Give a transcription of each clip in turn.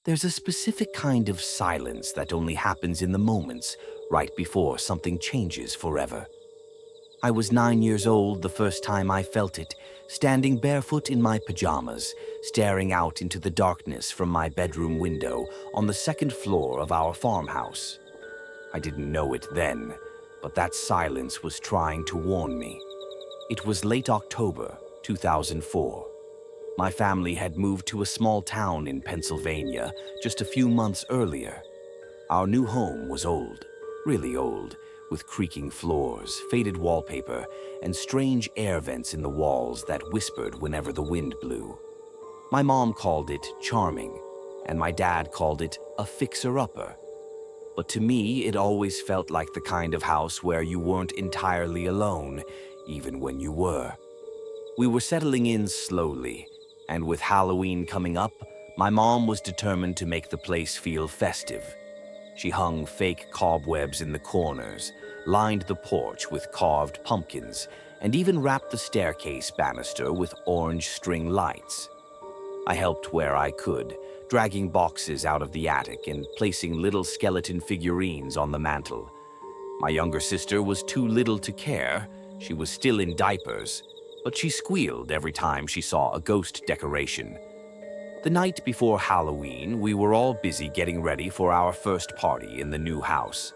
There's a specific kind of silence that only happens in the moments right before something changes forever. I was 9 years old the first time I felt it, standing barefoot in my pajamas, staring out into the darkness from my bedroom window on the second floor of our farmhouse. I didn't know it then, but that silence was trying to warn me. It was late October, 2004. My family had moved to a small town in Pennsylvania just a few months earlier. Our new home was old, really old, with creaking floors, faded wallpaper, and strange air vents in the walls that whispered whenever the wind blew. My mom called it charming, and my dad called it a fixer-upper. But to me, it always felt like the kind of house where you weren't entirely alone, even when you were. We were settling in slowly, and with Halloween coming up, my mom was determined to make the place feel festive. She hung fake cobwebs in the corners, lined the porch with carved pumpkins, and even wrapped the staircase banister with orange string lights. I helped where I could, dragging boxes out of the attic and placing little skeleton figurines on the mantel. My younger sister was too little to care. She was still in diapers, but she squealed every time she saw a ghost decoration. The night before Halloween, we were all busy getting ready for our first party in the new house.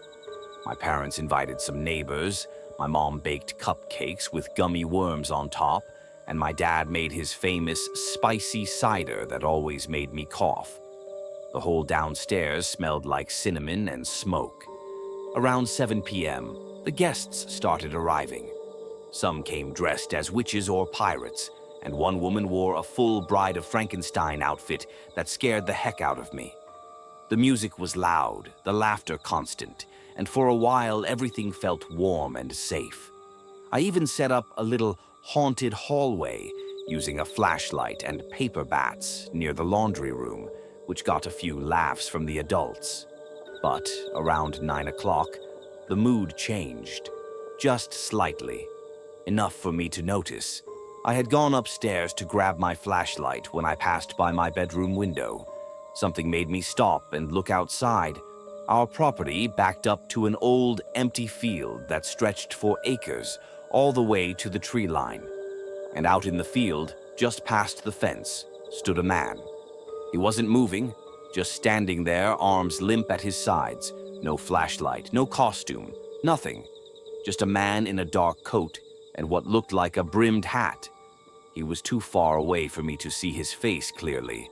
My parents invited some neighbors, my mom baked cupcakes with gummy worms on top, and my dad made his famous spicy cider that always made me cough. The whole downstairs smelled like cinnamon and smoke. Around 7 p.m., the guests started arriving. Some came dressed as witches or pirates, and one woman wore a full Bride of Frankenstein outfit that scared the heck out of me. The music was loud, the laughter constant, and for a while everything felt warm and safe. I even set up a little haunted hallway using a flashlight and paper bats near the laundry room, which got a few laughs from the adults. But around 9 o'clock, the mood changed, just slightly, enough for me to notice. I had gone upstairs to grab my flashlight when I passed by my bedroom window. Something made me stop and look outside. Our property backed up to an old, empty field that stretched for acres all the way to the tree line. And out in the field, just past the fence, stood a man. He wasn't moving, just standing there, arms limp at his sides. No flashlight, no costume, nothing. Just a man in a dark coat and what looked like a brimmed hat. He was too far away for me to see his face clearly,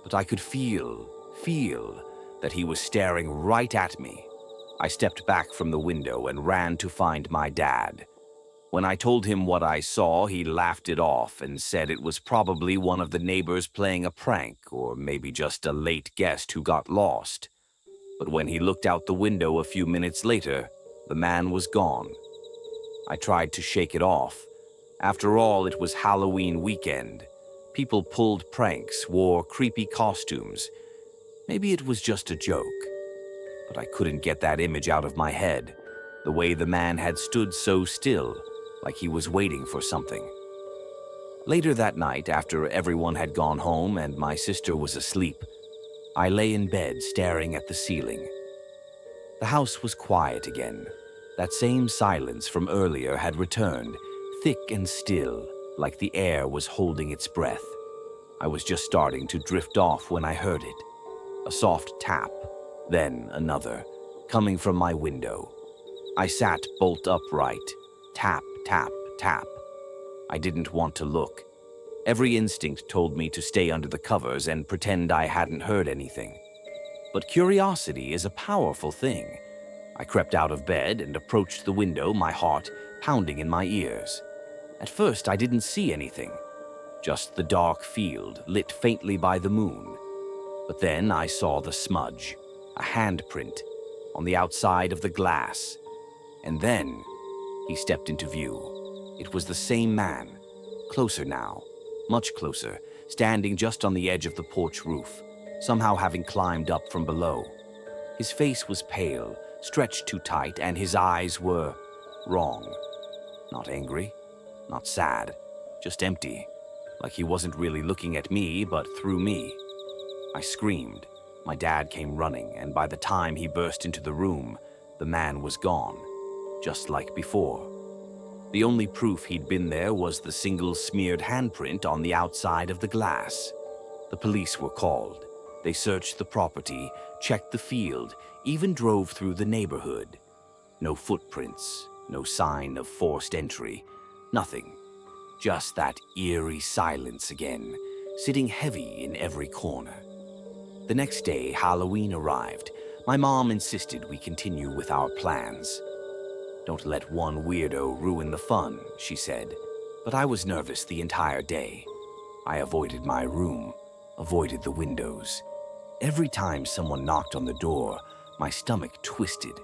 but I could feel that he was staring right at me. I stepped back from the window and ran to find my dad. When I told him what I saw, he laughed it off and said it was probably one of the neighbors playing a prank, or maybe just a late guest who got lost. But when he looked out the window a few minutes later, the man was gone. I tried to shake it off. After all, it was Halloween weekend. People pulled pranks, wore creepy costumes. Maybe it was just a joke. But I couldn't get that image out of my head. The way the man had stood so still, like he was waiting for something. Later that night, after everyone had gone home and my sister was asleep, I lay in bed staring at the ceiling. The house was quiet again. That same silence from earlier had returned, thick and still, like the air was holding its breath. I was just starting to drift off when I heard it. A soft tap, then another, coming from my window. I sat bolt upright. Tap, tap, tap. I didn't want to look. Every instinct told me to stay under the covers and pretend I hadn't heard anything. But curiosity is a powerful thing. I crept out of bed and approached the window, my heart pounding in my ears. At first, I didn't see anything, just the dark field lit faintly by the moon. But then I saw the smudge, a handprint, on the outside of the glass. And then he stepped into view. It was the same man, closer now, much closer, standing just on the edge of the porch roof, somehow having climbed up from below. His face was pale, stretched too tight, and his eyes were wrong. Not angry, not sad, just empty, like he wasn't really looking at me, but through me. I screamed. My dad came running, and by the time he burst into the room, the man was gone, just like before. The only proof he'd been there was the single smeared handprint on the outside of the glass. The police were called. They searched the property, checked the field, even drove through the neighborhood. No footprints, no sign of forced entry, nothing. Just that eerie silence again, sitting heavy in every corner. The next day, Halloween arrived. My mom insisted we continue with our plans. "Don't let one weirdo ruin the fun," she said. But I was nervous the entire day. I avoided my room, avoided the windows. Every time someone knocked on the door, my stomach twisted.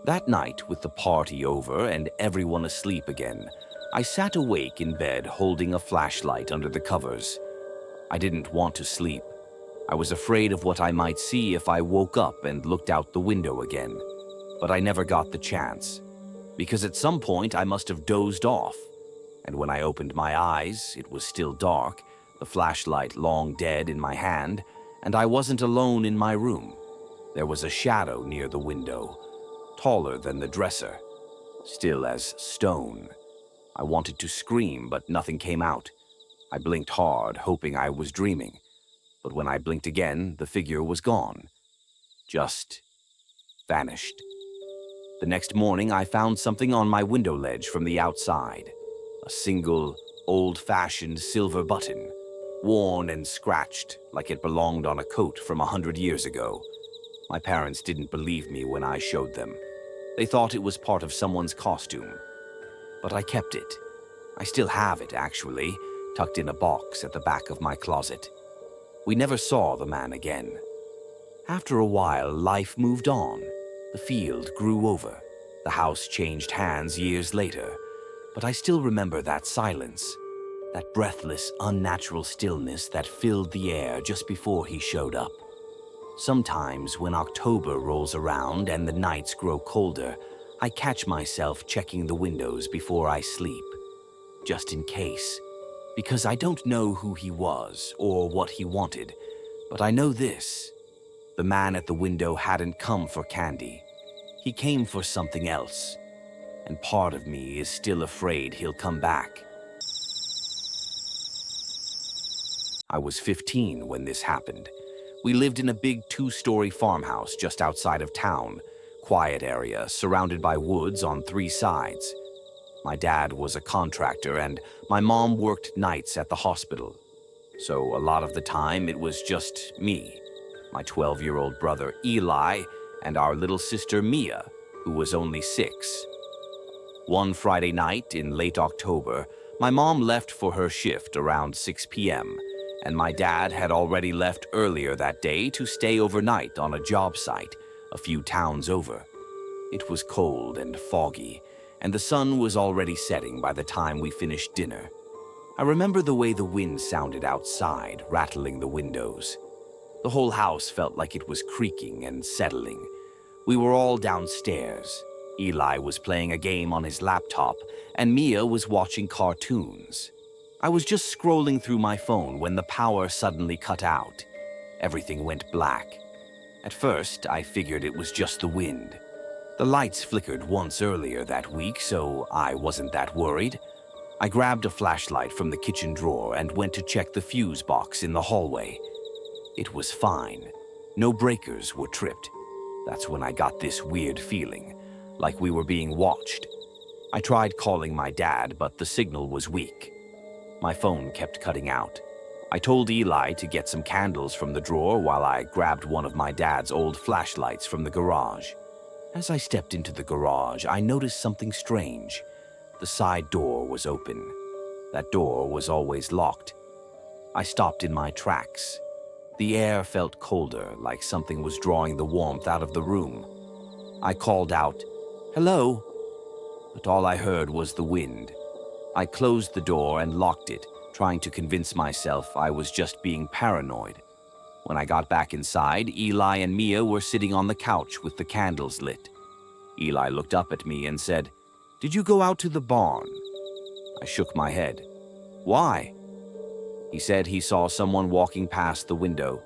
That night, with the party over and everyone asleep again, I sat awake in bed holding a flashlight under the covers. I didn't want to sleep. I was afraid of what I might see if I woke up and looked out the window again. But I never got the chance, because at some point I must have dozed off. And when I opened my eyes, it was still dark, the flashlight long dead in my hand, and I wasn't alone in my room. There was a shadow near the window, taller than the dresser, still as stone. I wanted to scream, but nothing came out. I blinked hard, hoping I was dreaming. But when I blinked again, the figure was gone. Just vanished. The next morning, I found something on my window ledge from the outside. A single, old-fashioned silver button, worn and scratched like it belonged on a coat from 100 years ago. My parents didn't believe me when I showed them. They thought it was part of someone's costume. But I kept it. I still have it, actually, tucked in a box at the back of my closet. We never saw the man again. After a while, life moved on. The field grew over. The house changed hands years later. But I still remember that silence, that breathless, unnatural stillness that filled the air just before he showed up. Sometimes when October rolls around and the nights grow colder, I catch myself checking the windows before I sleep, just in case. Because I don't know who he was or what he wanted, but I know this. The man at the window hadn't come for candy. He came for something else. And part of me is still afraid he'll come back. I was 15 when this happened. We lived in a big 2-story farmhouse just outside of town, quiet area surrounded by woods on 3 sides. My dad was a contractor and my mom worked nights at the hospital. So a lot of the time it was just me, my 12-year-old brother Eli, and our little sister Mia, who was only 6. One Friday night in late October, my mom left for her shift around 6 p.m., and my dad had already left earlier that day to stay overnight on a job site a few towns over. It was cold and foggy, and the sun was already setting by the time we finished dinner. I remember the way the wind sounded outside, rattling the windows. The whole house felt like it was creaking and settling. We were all downstairs. Eli was playing a game on his laptop, and Mia was watching cartoons. I was just scrolling through my phone when the power suddenly cut out. Everything went black. At first, I figured it was just the wind. The lights flickered once earlier that week, so I wasn't that worried. I grabbed a flashlight from the kitchen drawer and went to check the fuse box in the hallway. It was fine. No breakers were tripped. That's when I got this weird feeling, like we were being watched. I tried calling my dad, but the signal was weak. My phone kept cutting out. I told Eli to get some candles from the drawer while I grabbed one of my dad's old flashlights from the garage. As I stepped into the garage, I noticed something strange. The side door was open. That door was always locked. I stopped in my tracks. The air felt colder, like something was drawing the warmth out of the room. I called out, "Hello?" But all I heard was the wind. I closed the door and locked it, trying to convince myself I was just being paranoid. When I got back inside, Eli and Mia were sitting on the couch with the candles lit. Eli looked up at me and said, "Did you go out to the barn?" I shook my head. "Why?" He said he saw someone walking past the window.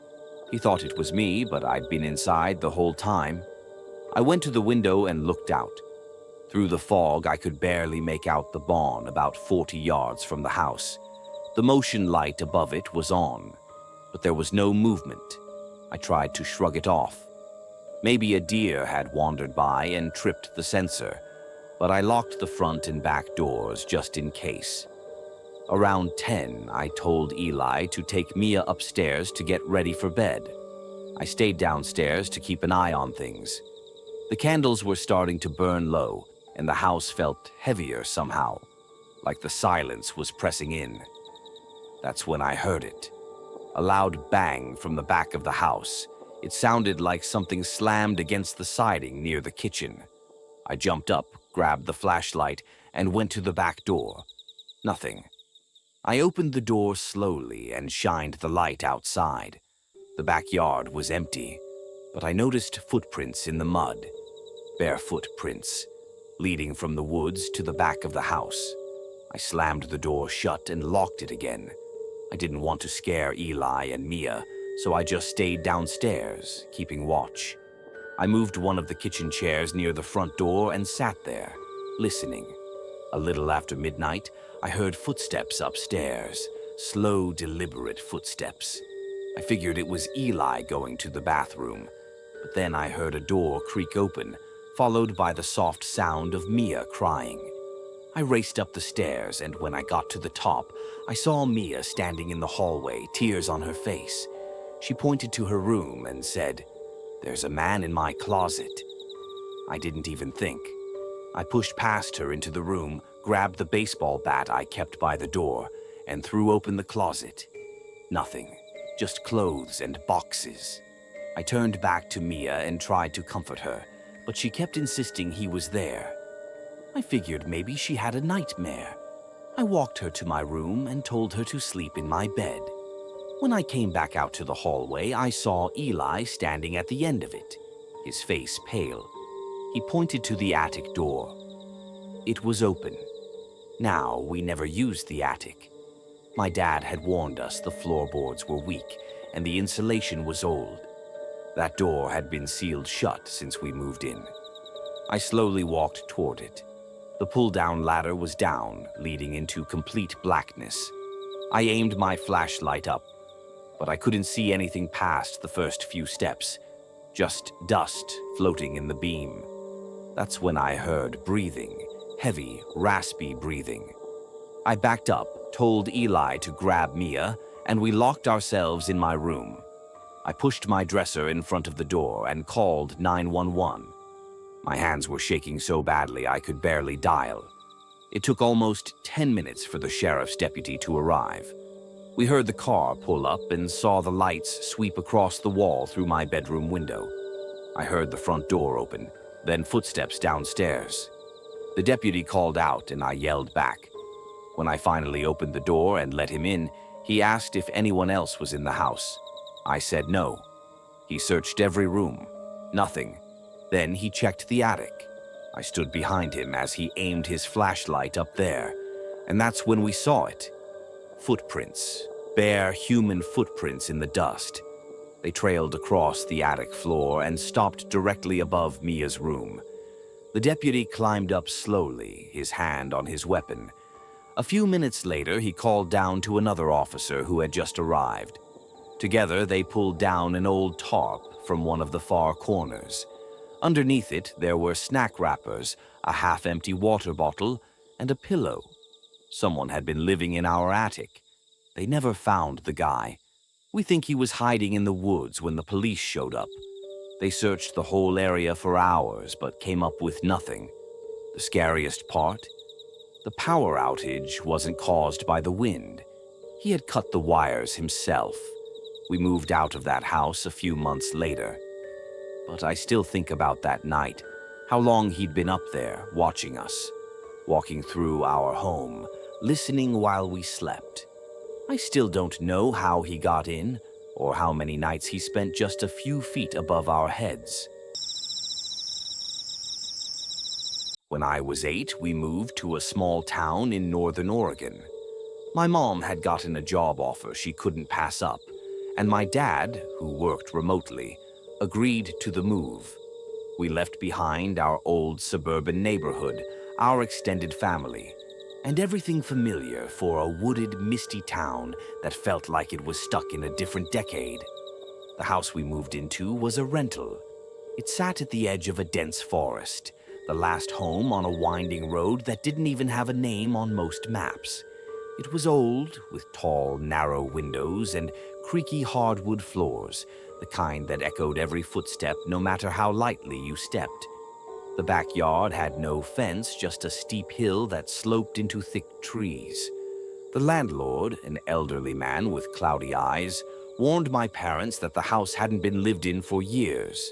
He thought it was me, but I'd been inside the whole time. I went to the window and looked out. Through the fog, I could barely make out the barn about 40 yards from the house. The motion light above it was on, but there was no movement. I tried to shrug it off. Maybe a deer had wandered by and tripped the sensor, but I locked the front and back doors just in case. Around 10, I told Eli to take Mia upstairs to get ready for bed. I stayed downstairs to keep an eye on things. The candles were starting to burn low, and the house felt heavier somehow, like the silence was pressing in. That's when I heard it. A loud bang from the back of the house. It sounded like something slammed against the siding near the kitchen. I jumped up, grabbed the flashlight, and went to the back door. Nothing. I opened the door slowly and shined the light outside. The backyard was empty, but I noticed footprints in the mud. Bare footprints, leading from the woods to the back of the house. I slammed the door shut and locked it again. I didn't want to scare Eli and Mia, so I just stayed downstairs, keeping watch. I moved one of the kitchen chairs near the front door and sat there, listening. A little after midnight, I heard footsteps upstairs, slow, deliberate footsteps. I figured it was Eli going to the bathroom, but then I heard a door creak open, followed by the soft sound of Mia crying. I raced up the stairs, and when I got to the top, I saw Mia standing in the hallway, tears on her face. She pointed to her room and said, "There's a man in my closet." I didn't even think. I pushed past her into the room, grabbed the baseball bat I kept by the door, and threw open the closet. Nothing, just clothes and boxes. I turned back to Mia and tried to comfort her, but she kept insisting he was there. I figured maybe she had a nightmare. I walked her to my room and told her to sleep in my bed. When I came back out to the hallway, I saw Eli standing at the end of it, his face pale. He pointed to the attic door. It was open. Now, we never used the attic. My dad had warned us the floorboards were weak and the insulation was old. That door had been sealed shut since we moved in. I slowly walked toward it. The pull-down ladder was down, leading into complete blackness. I aimed my flashlight up, but I couldn't see anything past the first few steps, just dust floating in the beam. That's when I heard breathing, heavy, raspy breathing. I backed up, told Eli to grab Mia, and we locked ourselves in my room. I pushed my dresser in front of the door and called 911. My hands were shaking so badly I could barely dial. It took almost 10 minutes for the sheriff's deputy to arrive. We heard the car pull up and saw the lights sweep across the wall through my bedroom window. I heard the front door open, then footsteps downstairs. The deputy called out and I yelled back. When I finally opened the door and let him in, he asked if anyone else was in the house. I said no. He searched every room. Nothing. Then he checked the attic. I stood behind him as he aimed his flashlight up there, and that's when we saw it. Footprints. Bare human footprints in the dust. They trailed across the attic floor and stopped directly above Mia's room. The deputy climbed up slowly, his hand on his weapon. A few minutes later, he called down to another officer who had just arrived. Together, they pulled down an old tarp from one of the far corners. Underneath it, there were snack wrappers, a half-empty water bottle, and a pillow. Someone had been living in our attic. They never found the guy. We think he was hiding in the woods when the police showed up. They searched the whole area for hours, but came up with nothing. The scariest part? The power outage wasn't caused by the wind. He had cut the wires himself. We moved out of that house a few months later. But I still think about that night, how long he'd been up there, watching us, walking through our home, listening while we slept. I still don't know how he got in, or how many nights he spent just a few feet above our heads. When I was 8, we moved to a small town in northern Oregon. My mom had gotten a job offer she couldn't pass up, and my dad, who worked remotely, agreed to the move. We left behind our old suburban neighborhood, our extended family, and everything familiar for a wooded, misty town that felt like it was stuck in a different decade. The house we moved into was a rental. It sat at the edge of a dense forest, the last home on a winding road that didn't even have a name on most maps. It was old, with tall, narrow windows and creaky hardwood floors, the kind that echoed every footstep no matter how lightly you stepped. The backyard had no fence, just a steep hill that sloped into thick trees. The landlord, an elderly man with cloudy eyes, warned my parents that the house hadn't been lived in for years.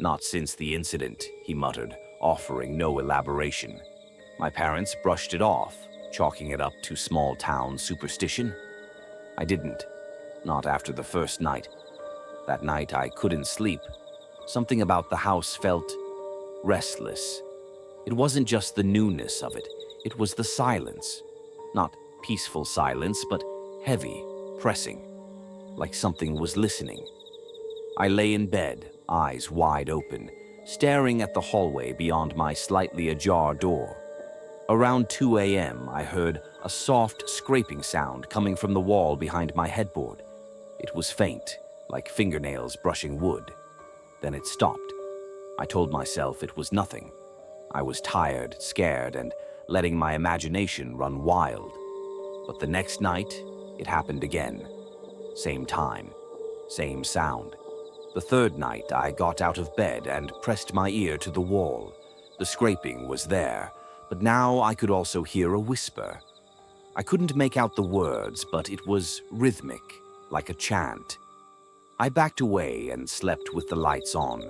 "Not since the incident," he muttered, offering no elaboration. My parents brushed it off, chalking it up to small-town superstition. I didn't. Not after the first night. That night I couldn't sleep. Something about the house felt restless. It wasn't just the newness of it. It was the silence. Not peaceful silence, but heavy, pressing, like something was listening. I lay in bed, eyes wide open, staring at the hallway beyond my slightly ajar door. Around 2 a.m., I heard a soft scraping sound coming from the wall behind my headboard. It was faint, like fingernails brushing wood. Then it stopped. I told myself it was nothing. I was tired, scared, and letting my imagination run wild. But the next night, it happened again. Same time, same sound. The third night, I got out of bed and pressed my ear to the wall. The scraping was there, but now I could also hear a whisper. I couldn't make out the words, but it was rhythmic, like a chant. I backed away and slept with the lights on.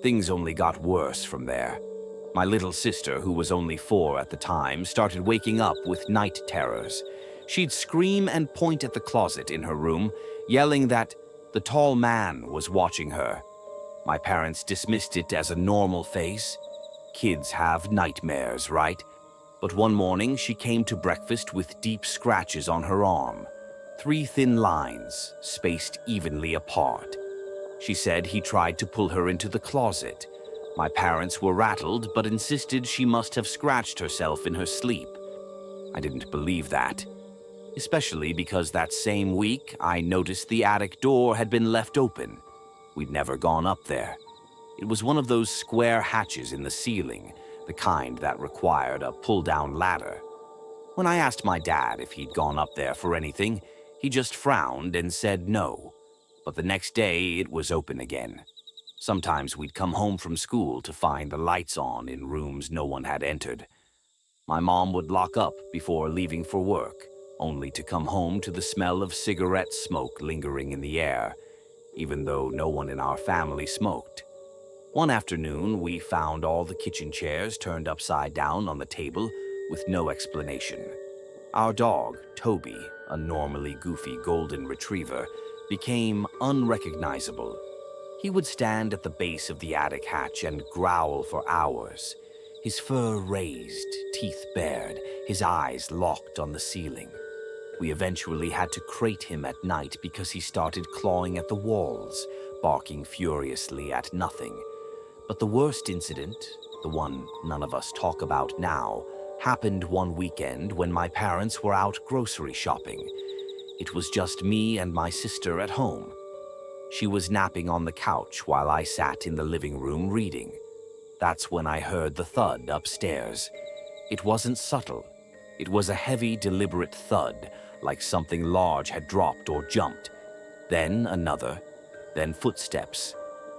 Things only got worse from there. My little sister, who was only 4 at the time, started waking up with night terrors. She'd scream and point at the closet in her room, yelling that the tall man was watching her. My parents dismissed it as a normal phase. Kids have nightmares, right? But one morning, she came to breakfast with deep scratches on her arm. 3 thin lines, spaced evenly apart. She said he tried to pull her into the closet. My parents were rattled, but insisted she must have scratched herself in her sleep. I didn't believe that, especially because that same week I noticed the attic door had been left open. We'd never gone up there. It was one of those square hatches in the ceiling, the kind that required a pull-down ladder. When I asked my dad if he'd gone up there for anything, he just frowned and said no. But the next day, it was open again. Sometimes we'd come home from school to find the lights on in rooms no one had entered. My mom would lock up before leaving for work, only to come home to the smell of cigarette smoke lingering in the air, even though no one in our family smoked. One afternoon, we found all the kitchen chairs turned upside down on the table with no explanation. Our dog, Toby, a normally goofy golden retriever, became unrecognizable. He would stand at the base of the attic hatch and growl for hours, his fur raised, teeth bared, his eyes locked on the ceiling. We eventually had to crate him at night because he started clawing at the walls, barking furiously at nothing. But the worst incident, the one none of us talk about now, happened one weekend when my parents were out grocery shopping. It was just me and my sister at home. She was napping on the couch while I sat in the living room reading. That's when I heard the thud upstairs. It wasn't subtle. It was a heavy, deliberate thud, like something large had dropped or jumped. Then another, then footsteps.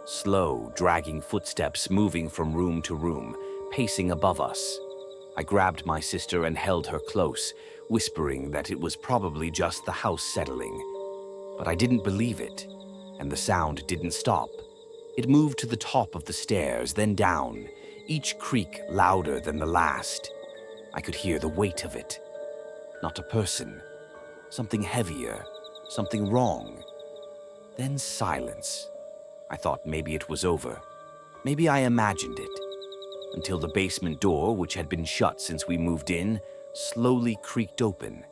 Slow, dragging footsteps moving from room to room, pacing above us. I grabbed my sister and held her close, whispering that it was probably just the house settling. But I didn't believe it, and the sound didn't stop. It moved to the top of the stairs, then down, each creak louder than the last. I could hear the weight of it. Not a person. Something heavier. Something wrong. Then silence. I thought maybe it was over. Maybe I imagined it. Until the basement door, which had been shut since we moved in, slowly creaked open.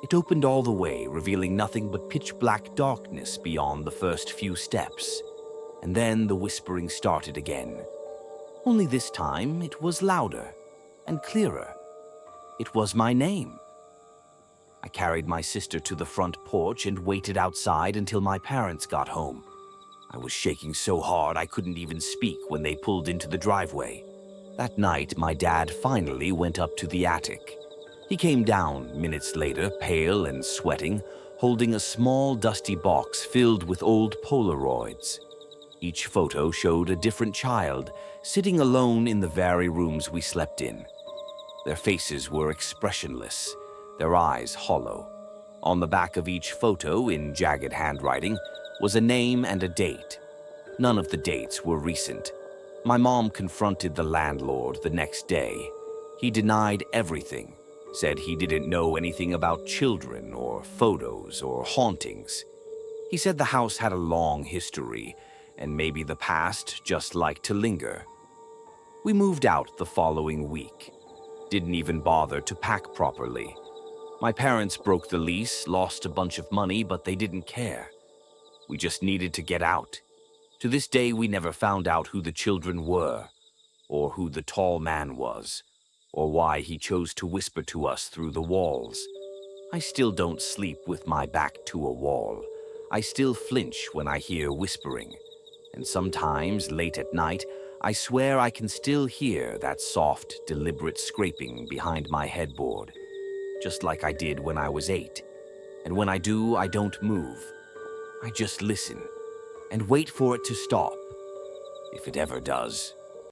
It opened all the way, revealing nothing but pitch-black darkness beyond the first few steps. And then the whispering started again. Only this time it was louder and clearer. It was my name. I carried my sister to the front porch and waited outside until my parents got home. I was shaking so hard I couldn't even speak when they pulled into the driveway. That night, my dad finally went up to the attic. He came down minutes later, pale and sweating, holding a small dusty box filled with old Polaroids. Each photo showed a different child, sitting alone in the very rooms we slept in. Their faces were expressionless, their eyes hollow. On the back of each photo, in jagged handwriting, was a name and a date. None of the dates were recent. My mom confronted the landlord the next day. He denied everything, said he didn't know anything about children or photos or hauntings. He said the house had a long history, and maybe the past just liked to linger. We moved out the following week. Didn't even bother to pack properly. My parents broke the lease, lost a bunch of money, but they didn't care. We just needed to get out. To this day, we never found out who the children were, or who the tall man was, or why he chose to whisper to us through the walls. I still don't sleep with my back to a wall. I still flinch when I hear whispering. And sometimes, late at night, I swear I can still hear that soft, deliberate scraping behind my headboard, just like I did when I was 8. And when I do, I don't move. I just listen and wait for it to stop, if it ever does.